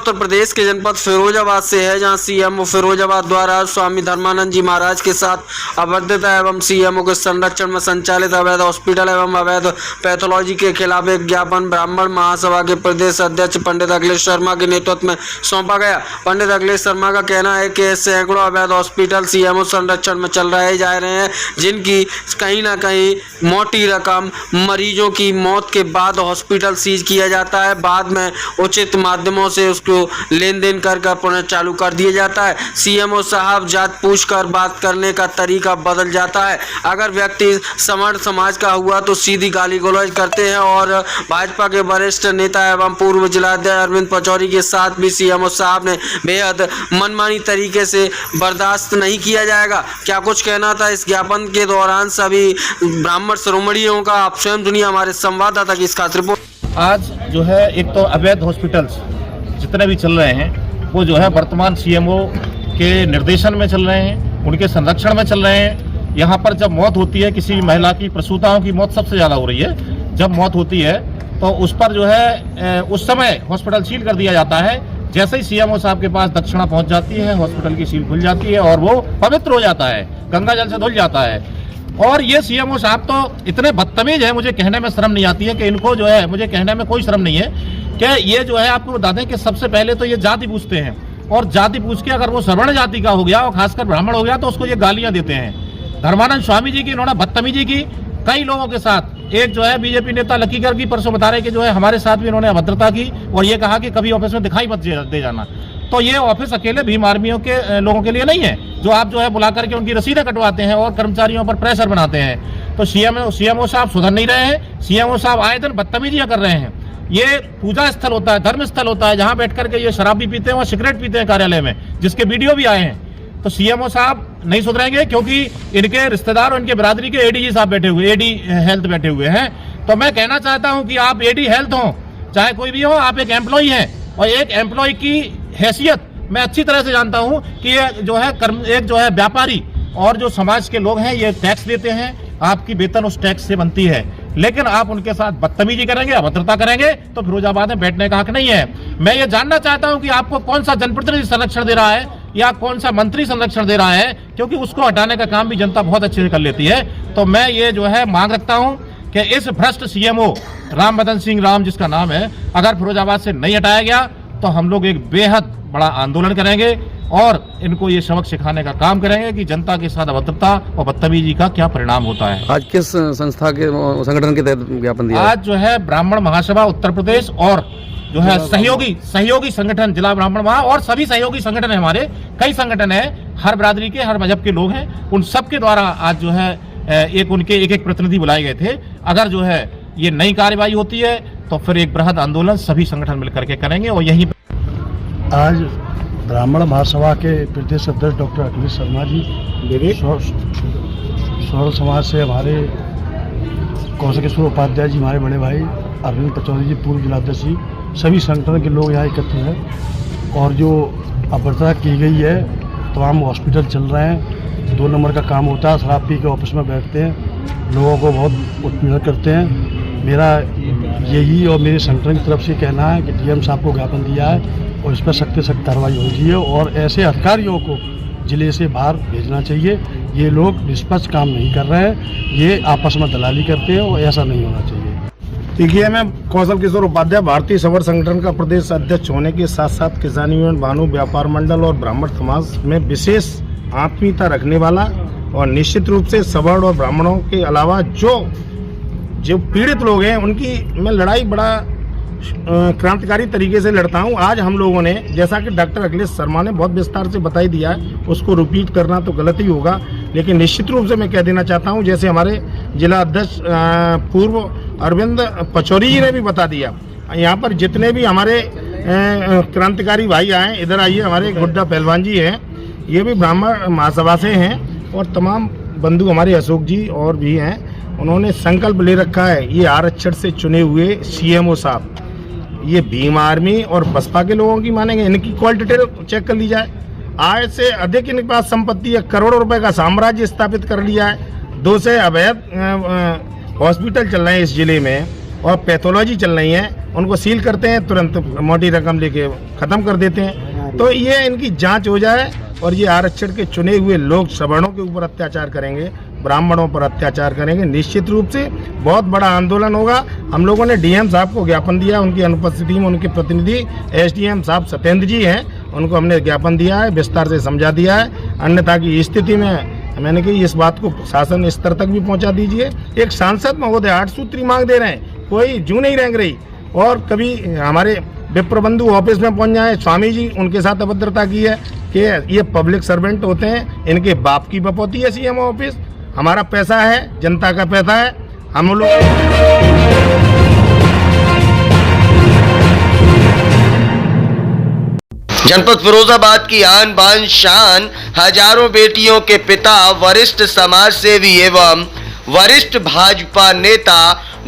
उत्तर प्रदेश के जनपद फिरोजाबाद से है, जहां सीएमओ फिरोजाबाद द्वारा स्वामी धर्मानंद जी महाराज के साथ अभद्रता एवं सीएमओ के संरक्षण में संचालित अवैध हॉस्पिटल एवं अवैध पैथोलॉजी के खिलाफ एक ज्ञापन ब्राह्मण महासभा के प्रदेश अध्यक्ष पंडित अखिलेश शर्मा के नेतृत्व में सौंपा गया। पंडित अखिलेश शर्मा का कहना है कि सैकड़ों अवैध हॉस्पिटल सीएमओ संरक्षण में चल रहे जा रहे हैं, जिनकी कहीं ना कहीं मोटी रकम मरीजों की मौत के बाद हॉस्पिटल सीज किया जाता है, बाद में उचित माध्यमों से उसको लेन देन कर पुनः चालू कर दिया जाता है। सीएमओ साहब जात पूछकर बात करने का तरीका बदल जाता है। अगर व्यक्ति समर्थ समाज का हुआ तो सीधी गाली गलौज करते हैं और भाजपा के वरिष्ठ नेता एवं पूर्व जिलाध्यक्ष अरविंद पचौरी के साथ भी सीएमओ साहब ने बेहद मनमानी तरीके से बर्दाश्त नहीं किया जाएगा। क्या कुछ कहना था इस ज्ञापन के दौरान सभी ब्राह्मण शिरोमणियों का, आप स्वयं सुनिए हमारे संवाददाता की इस खास रिपोर्ट। आज जो है एक तो अवैध हॉस्पिटल्स जितने भी चल रहे हैं वो जो है वर्तमान सीएमओ के निर्देशन में चल रहे हैं, उनके संरक्षण में चल रहे हैं। यहाँ पर जब मौत होती है किसी महिला की, प्रसूताओं की मौत सबसे ज़्यादा हो रही है, जब मौत होती है तो उस पर जो है उस समय हॉस्पिटल सील कर दिया जाता है। जैसे ही सीएमओ साहब के पास दक्षिणा पहुँच जाती है, हॉस्पिटल की सील खुल जाती है और वो पवित्र हो जाता है, गंगा जल से धुल जाता है। और ये सीएमओ साहब तो इतने बदतमीज है, मुझे कहने में शर्म नहीं आती है कि इनको जो है, मुझे कहने में कोई शर्म नहीं है कि ये जो है आपको बता दें कि सबसे पहले तो ये जाति पूछते हैं और जाति पूछ के अगर वो सवर्ण जाति का हो गया और खासकर ब्राह्मण हो गया तो उसको ये गालियां देते हैं। धर्मानंद स्वामी जी की इन्होंने बदतमीजी की कई लोगों के साथ। एक जो है बीजेपी नेता लकीगर की परसों बता रहे कि जो है हमारे साथ भी इन्होंने अभद्रता की और ये कहा कि कभी ऑफिस में दिखाई मत दे जाना। तो ये ऑफिस अकेले भीम आर्मियों के लोगों के लिए नहीं है जो आप जो है बुला करके उनकी रसीदें कटवाते हैं और कर्मचारियों पर प्रेशर बनाते हैं। तो सीएमओ साहब सुधर नहीं रहे हैं। सीएमओ साहब आए दिन बदतमीजियां कर रहे हैं। ये पूजा स्थल होता है, धर्म स्थल होता है, जहां बैठ करके ये शराब भी पीते हैं और सिगरेट पीते हैं कार्यालय में, जिसके वीडियो भी आए हैं। तो सीएमओ साहब नहीं सुधरेंगे क्योंकि इनके रिश्तेदार और इनके बिरादरी के एडीजी साहब बैठे हुए, एडी हेल्थ बैठे हुए हैं। तो मैं कहना चाहता हूं कि आप एडी हेल्थ हो चाहे कोई भी हो, आप एक एम्प्लॉय हैं और एक एम्प्लॉय की हैसियत मैं अच्छी तरह से जानता हूं कि ये जो है एक जो है व्यापारी और जो समाज के लोग हैं ये टैक्स देते हैं, आपकी वेतन उस टैक्स से बनती है, लेकिन आप उनके साथ बदतमीजी करेंगे, अभद्रता करेंगे तो फिरोजाबाद में बैठने का हक नहीं है। मैं ये जानना चाहता हूं कि आपको कौन सा जनप्रतिनिधि संरक्षण दे रहा है या कौन सा मंत्री संरक्षण दे रहा है, क्योंकि उसको हटाने का काम भी जनता बहुत अच्छे से कर लेती है। तो मैं ये जो है मांग रखता हूं कि इस भ्रष्ट सीएमओ राम बदन सिंह राम जिसका नाम है, अगर फिरोजाबाद से नहीं हटाया गया तो हम लोग एक बेहद बड़ा आंदोलन करेंगे और इनको ये सबक सिखाने का काम करेंगे कि जनता के साथ अभद्रता और बदतमीजी का क्या परिणाम होता है। आज किस संस्था के संगठन के तहत ज्ञापन दिया? आज जो है ब्राह्मण महासभा उत्तर प्रदेश और जो है सहयोगी संगठन जिला ब्राह्मण महा और सभी सहयोगी संगठन है, हमारे कई संगठन है, हर बिरादरी के, हर मजहब के लोग हैं, उन सब के द्वारा आज जो है उनके एक प्रतिनिधि बुलाए गए थे। अगर जो है ये नई कार्रवाई होती है तो फिर एक बृहद आंदोलन सभी संगठन मिलकर के करेंगे। और यही आज ब्राह्मण महासभा के प्रदेश अध्यक्ष डॉक्टर अखिलेश शर्मा जी, सौर समाज से हमारे कौशकेश्वर उपाध्याय जी, हमारे बड़े भाई अरविंद पचौरी जी, पूर्व जिलाध्यक्ष जी, सभी संगठन के लोग यहाँ एकत्र हैं। और जो अभद्रता की गई है, तमाम हॉस्पिटल चल रहे हैं, 2 नंबर का काम होता है, शराब पी के ऑफिस में बैठते हैं, लोगों को बहुत उत्पीड़न करते हैं। मेरा यही और मेरे संगठन की तरफ से कहना है कि डीएम साहब को ज्ञापन दिया है और इस पर सख्त से सख्त कार्रवाई होनी चाहिए और ऐसे अधिकारियों को जिले से बाहर भेजना चाहिए। ये लोग निष्पक्ष काम नहीं कर रहे हैं, ये आपस में दलाली करते हैं और ऐसा नहीं होना चाहिए। देखिए, मैं कौशल किशोर उपाध्याय भारतीय सवर संगठन का प्रदेश अध्यक्ष होने के साथ साथ किसान यूनियन, भानु व्यापार मंडल और ब्राह्मण समाज में विशेष आत्मीयता रखने वाला और निश्चित रूप से सवर्ण और ब्राह्मणों के अलावा जो पीड़ित लोग हैं उनकी मैं लड़ाई बड़ा क्रांतिकारी तरीके से लड़ता हूं। आज हम लोगों ने, जैसा कि डॉक्टर अखिलेश शर्मा ने बहुत विस्तार से बताई दिया है, उसको रिपीट करना तो गलत ही होगा, लेकिन निश्चित रूप से मैं कह देना चाहता हूं, जैसे हमारे जिला अध्यक्ष पूर्व अरविंद पचौरी जी ने भी बता दिया, यहाँ पर जितने भी हमारे क्रांतिकारी भाई आए, इधर आइए, हमारे गुड्डा पहलवान जी हैं, ये भी ब्राह्मण महासभा से हैं और तमाम बंधु हमारे अशोक जी और भी हैं। उन्होंने संकल्प ले रखा है, ये आरक्षण से चुने हुए सीएमओ साहब ये भीम आर्मी और बसपा के लोगों की मानेंगे। इनकी कॉल डिटेल चेक कर ली जाए, आय से अधिक इनके पास संपत्ति है, करोड़ों रुपए का साम्राज्य स्थापित कर लिया है, 2 से अवैध हॉस्पिटल चल रहे हैं इस जिले में और पैथोलॉजी चल रही है। उनको सील करते हैं, तुरंत मोटी रकम लेके खत्म कर देते हैं। तो ये इनकी जांच हो जाए और ये आरक्षण के चुने हुए लोग सवर्णों के ऊपर अत्याचार करेंगे, ब्राह्मणों पर अत्याचार करेंगे, निश्चित रूप से बहुत बड़ा आंदोलन होगा। हम लोगों ने डीएम साहब को ज्ञापन दिया, उनकी अनुपस्थिति में उनके प्रतिनिधि एसडीएम साहब सत्येंद्र जी हैं, उनको हमने ज्ञापन दिया है, विस्तार से समझा दिया है। अन्यथा की स्थिति में मैंने कही इस बात को शासन स्तर तक भी पहुंचा दीजिए। एक सांसद महोदय 8 सूत्री मांग दे रहे हैं, कोई जू नहीं रेंग रही। और कभी हमारे विप्र बंधु ऑफिस में पहुंच जाए, स्वामी जी उनके साथ अभद्रता की है कि ये पब्लिक सर्वेंट होते हैं, इनके बाप की बपौती है सीएम ऑफिस। हमारा पैसा है, जनता का पैसा है, हम लोग जनपद फिरोजाबाद की आन बान शान हजारों बेटियों के पिता वरिष्ठ समाज सेवी एवं वरिष्ठ भाजपा नेता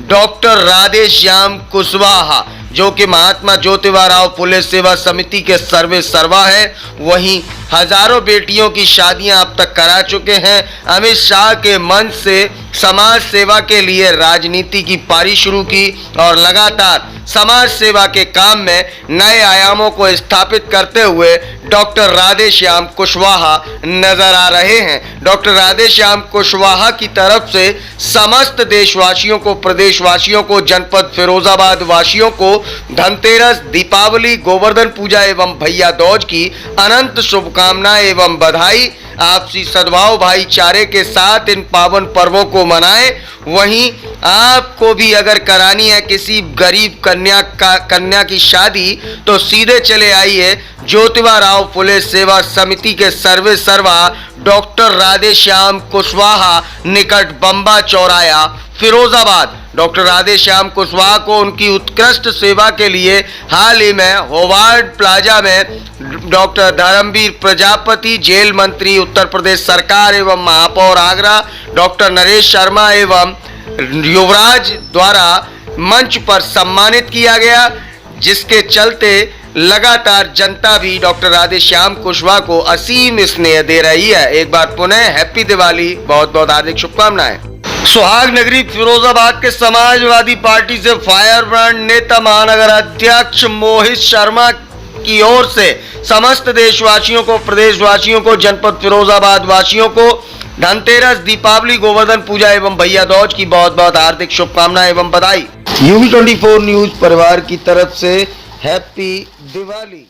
डॉक्टर राधेश्याम कुशवाहा, जो कि महात्मा ज्योतिबा राव फुले सेवा समिति के सर्वे सर्वा है, वहीं हजारों बेटियों की शादियां अब तक करा चुके हैं। अमित शाह के मंच से समाज सेवा के लिए राजनीति की पारी शुरू की और लगातार समाज सेवा के काम में नए आयामों को स्थापित करते हुए डॉक्टर राधेश्याम कुशवाहा नजर आ रहे हैं। डॉक्टर राधेश्याम कुशवाहा की तरफ से समस्त देशवासियों को, प्रदेशवासियों को, जनपद फिरोजाबाद वासियों को धनतेरस, दीपावली, गोवर्धन पूजा एवं भैया दूज की अनंत शुभकामनाएं एवं बधाई। आपसी सद्भाव भाईचारे के साथ इन पावन पर्वों को मनाएं। वहीं आपको भी अगर करानी है किसी गरीब कन्या की शादी, तो सीधे चले आइए ज्योतिबा राव फुले सेवा समिति के सर्वे सर्वा डॉक्टर राधेश्याम कुशवाहा, निकट बम्बा चौराया, फिरोजाबाद। डॉक्टर राधेश्याम कुशवाहा को उनकी उत्कृष्ट सेवा के लिए हाल ही में होवार्ड प्लाजा में डॉक्टर धर्मवीर प्रजापति, जेल मंत्री उत्तर प्रदेश सरकार एवं महापौर आगरा डॉक्टर नरेश शर्मा एवं युवराज द्वारा मंच पर सम्मानित किया गया, जिसके चलते लगातार जनता भी डॉक्टर राधेश्याम कुशवाहा को असीम स्नेह दे रही है। एक बार पुनः हैप्पी दिवाली, बहुत बहुत हार्दिक शुभकामनाएं। सुहाग नगरी फिरोजाबाद के समाजवादी पार्टी से फायर ब्रांड नेता महानगर अध्यक्ष मोहित शर्मा की ओर से समस्त देशवासियों को, प्रदेशवासियों को, जनपद फिरोजाबाद वासियों को धनतेरस, दीपावली, गोवर्धन पूजा एवं भैया दूज की बहुत बहुत हार्दिक शुभकामनाएं एवं बधाई। UB24 न्यूज परिवार की तरफ से हैप्पी दिवाली।